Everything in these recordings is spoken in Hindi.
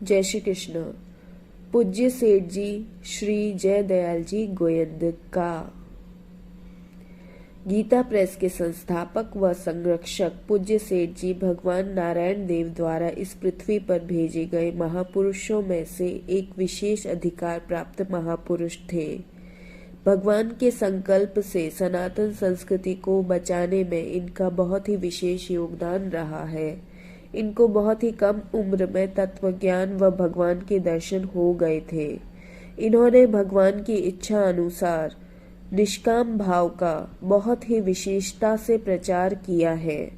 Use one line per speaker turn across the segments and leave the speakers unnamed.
जय श्री कृष्ण। पूज्य सेठ जी श्री जय दयाल जी गोयंद का गीता प्रेस के संस्थापक व संरक्षक पूज्य सेठ जी भगवान नारायण देव द्वारा इस पृथ्वी पर भेजे गए महापुरुषों में से एक विशेष अधिकार प्राप्त महापुरुष थे। भगवान के संकल्प से सनातन संस्कृति को बचाने में इनका बहुत ही विशेष योगदान रहा है। इनको बहुत ही कम उम्र में तत्वज्ञान व भगवान के दर्शन हो गए थे। इन्होंने भगवान की इच्छा अनुसार निष्काम भाव का बहुत ही विशेषता से प्रचार किया है।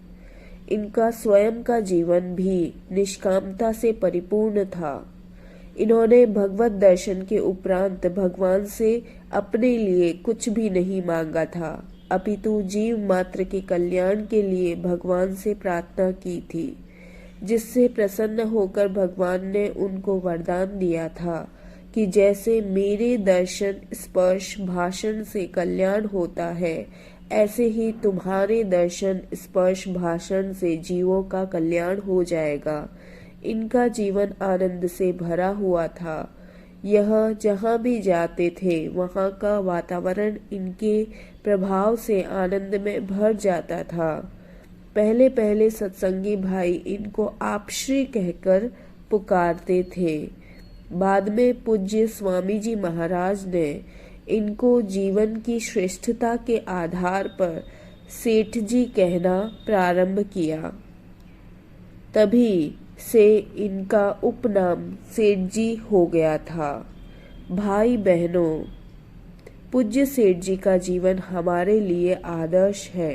इनका स्वयं का जीवन भी निष्कामता से परिपूर्ण था। इन्होंने भगवत दर्शन के उपरांत भगवान से अपने लिए कुछ भी नहीं मांगा था, अपितु जीव मात्र के कल्याण के लिए भगवान से प्रार्थना की थी, जिससे प्रसन्न होकर भगवान ने उनको वरदान दिया था कि जैसे मेरे दर्शन स्पर्श भाषण से कल्याण होता है, ऐसे ही तुम्हारे दर्शन स्पर्श भाषण से जीवों का कल्याण हो जाएगा। इनका जीवन आनंद से भरा हुआ था। यह जहाँ भी जाते थे वहाँ का वातावरण इनके प्रभाव से आनंद में भर जाता था। पहले पहले सत्संगी भाई इनको आप श्री कहकर पुकारते थे। बाद में पूज्य स्वामी जी महाराज ने इनको जीवन की श्रेष्ठता के आधार पर सेठ जी कहना प्रारंभ किया। तभी से इनका उपनाम सेठ जी हो गया था। भाई बहनों, पूज्य सेठ जी का जीवन हमारे लिए आदर्श है।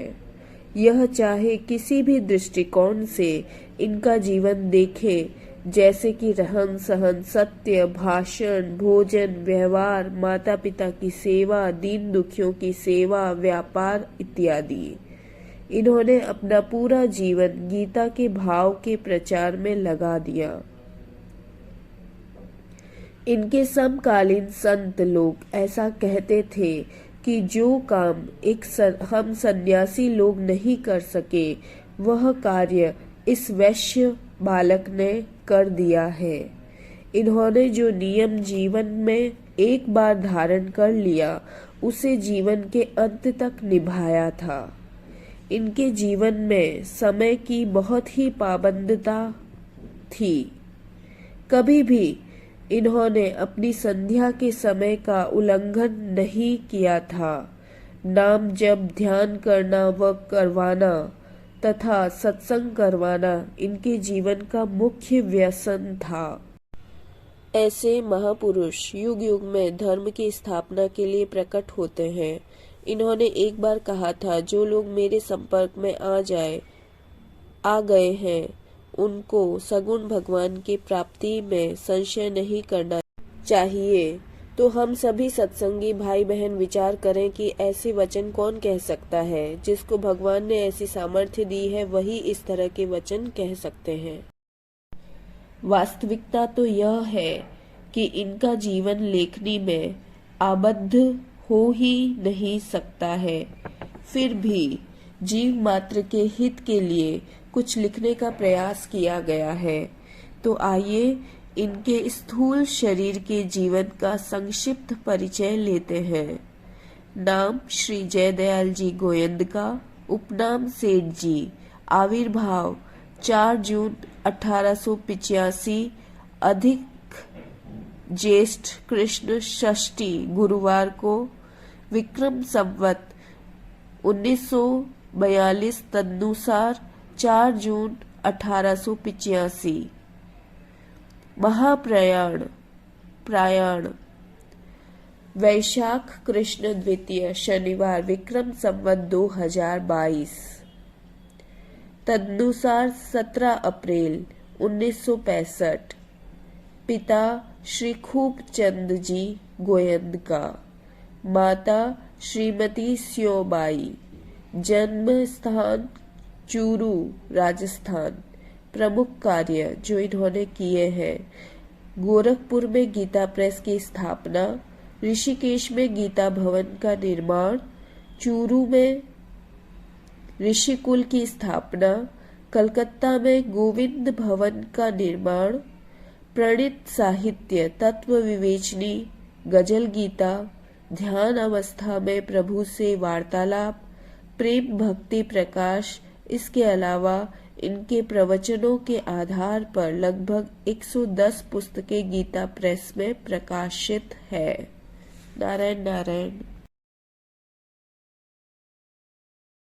यह चाहे किसी भी दृष्टिकोण से इनका जीवन देखे, जैसे कि रहन सहन, सत्य, भाषण, भोजन, व्यवहार, माता पिता की सेवा, दीन दुखियों की सेवा, व्यापार इत्यादि। इन्होंने अपना पूरा जीवन गीता के भाव के प्रचार में लगा दिया। इनके समकालीन संत लोग ऐसा कहते थे कि जो काम हम सन्यासी लोग नहीं कर सके, वह कार्य इस वैश्य बालक ने कर दिया है। इन्होंने जो नियम जीवन में एक बार धारण कर लिया, उसे जीवन के अंत तक निभाया था। इनके जीवन में समय की बहुत ही पाबंदता थी। कभी भी इन्होंने अपनी संध्या के समय का उल्लंघन नहीं किया था। नाम जप, ध्यान करना व करवाना तथा सत्संग करवाना इनके जीवन का मुख्य व्यसन था। ऐसे महापुरुष युग युग में धर्म की स्थापना के लिए प्रकट होते हैं। इन्होंने एक बार कहा था, जो लोग मेरे संपर्क में आ गए हैं, उनको सगुण भगवान की प्राप्ति में संशय नहीं करना चाहिए। तो हम सभी सत्संगी भाई बहन विचार करें कि ऐसे वचन कौन कह सकता है। जिसको भगवान ने ऐसी सामर्थ्य दी है, वही इस तरह के वचन कह सकते हैं। वास्तविकता तो यह है कि इनका जीवन लेखनी में आबद्ध हो ही नहीं सकता है। फिर भी जीव मात्र के हित के लिए कुछ लिखने का प्रयास किया गया है। तो आइए इनके स्थूल शरीर के जीवन का संक्षिप्त परिचय लेते हैं। नाम श्री जय दयाल जी गोयंद का, उपनाम सेठ जी, आविर्भाव 4 जून 1885, अधिक ज्येष्ठ कृष्ण षष्ठी गुरुवार को, विक्रम संवत 1942 तदनुसार 4 जून 1885। प्रयाण वैशाख कृष्ण द्वितीय शनिवार, विक्रम संवत 2022 तदनुसार 17 अप्रैल 1965। पिता श्री खूब चंद जी गोयंद का, माता श्रीमती स्योबाई। जन्म स्थान चूरू, राजस्थान। प्रमुख कार्य जो इन्होंने किए हैं: गोरखपुर में गीता प्रेस की स्थापना, ऋषिकेश में गीता भवन का निर्माण, चूरू में ऋषिकुल की स्थापना, कलकत्ता में गोविंद भवन का निर्माण, प्रणीत साहित्य, तत्व विवेचनी, गजल गीता, ध्यान अवस्था में प्रभु से वार्तालाप, प्रेम भक्ति प्रकाश। इसके अलावा इनके प्रवचनों के आधार पर लगभग 110 पुस्तकें गीता प्रेस में प्रकाशित है। नारायण नारायण।